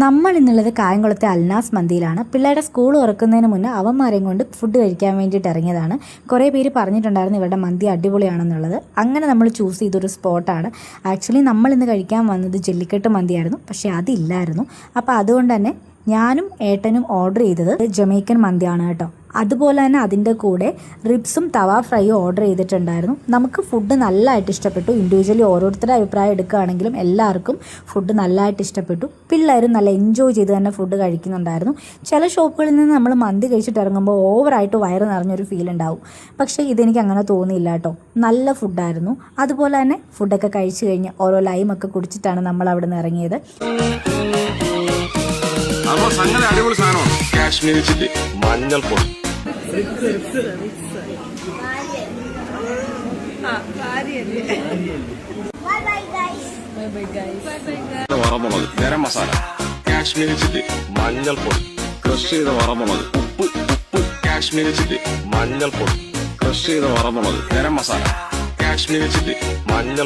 നമ്മൾ ഇന്നുള്ളത് കായംകുളത്തെ അൽനാസ് മന്തിയിലാണ്. പിള്ളേരുടെ സ്കൂൾ തുറക്കുന്നതിന് മുന്നേ അവന്മാരെയും കൊണ്ട് ഫുഡ് കഴിക്കാൻ വേണ്ടിയിട്ട് ഇറങ്ങിയതാണ്. കുറേ പേര് പറഞ്ഞിട്ടുണ്ടായിരുന്നു ഇവരുടെ മന്തി അടിപൊളിയാണെന്നുള്ളത്. അങ്ങനെ നമ്മൾ ചൂസ് ചെയ്തൊരു സ്പോട്ടാണ്. ആക്ച്വലി നമ്മൾ ഇന്ന് കഴിക്കാൻ വന്നത് ജെല്ലിക്കെട്ട് മന്തിയായിരുന്നു, പക്ഷേ അതില്ലായിരുന്നു. അപ്പോൾ അതുകൊണ്ട് തന്നെ ഞാനും ഏട്ടനും ഓർഡർ ചെയ്തത് ജമൈക്കൻ മന്തിയാണ് കേട്ടോ. അതുപോലെ തന്നെ അതിൻ്റെ കൂടെ റിബ്സും തവ ഫ്രൈയും ഓർഡർ ചെയ്തിട്ടുണ്ടായിരുന്നു. നമുക്ക് ഫുഡ് നല്ലതായിട്ട് ഇഷ്ടപ്പെട്ടു. ഇൻഡിവിജ്വലി ഓരോരുത്തരുടെ അഭിപ്രായം എടുക്കുകയാണെങ്കിലും എല്ലാവർക്കും ഫുഡ് നല്ലതായിട്ട് ഇഷ്ടപ്പെട്ടു. പിള്ളേരും നല്ല എൻജോയ് ചെയ്ത് തന്നെ ഫുഡ് കഴിക്കുന്നുണ്ടായിരുന്നു. ചില ഷോപ്പുകളിൽ നിന്ന് നമ്മൾ മന്തി കഴിച്ചിട്ട് ഇറങ്ങുമ്പോൾ ഓവറായിട്ട് വയറ് നിറഞ്ഞൊരു ഫീൽ ഉണ്ടാവും. പക്ഷേ ഇതെനിക്ക് അങ്ങനെ തോന്നിയില്ല കേട്ടോ. നല്ല ഫുഡായിരുന്നു. അതുപോലെ തന്നെ ഫുഡൊക്കെ കഴിച്ച് കഴിഞ്ഞ് ഓരോ ലൈമൊക്കെ കുടിച്ചിട്ടാണ് നമ്മൾ അവിടെ നിന്ന് ഇറങ്ങിയത്. അടിപൊളി സാധനമാണ്. കാശ്മീരി ചില്ലി, മഞ്ഞൾപ്പൊടി, വറമുളക്, ഗരം മസാല, കാശ്മീരി ചില്ലി, മഞ്ഞൾപ്പൊടി, ക്രഷ് ചെയ്ത വറമുളക്, ഉപ്പ്, കാശ്മീരി ചില്ലി, മഞ്ഞൾപ്പൊടി, ക്രഷ് ചെയ്ത വറമുളക്, ഗരം മസാല, കാശ്മീരി ചില്ലി, മഞ്ഞൾ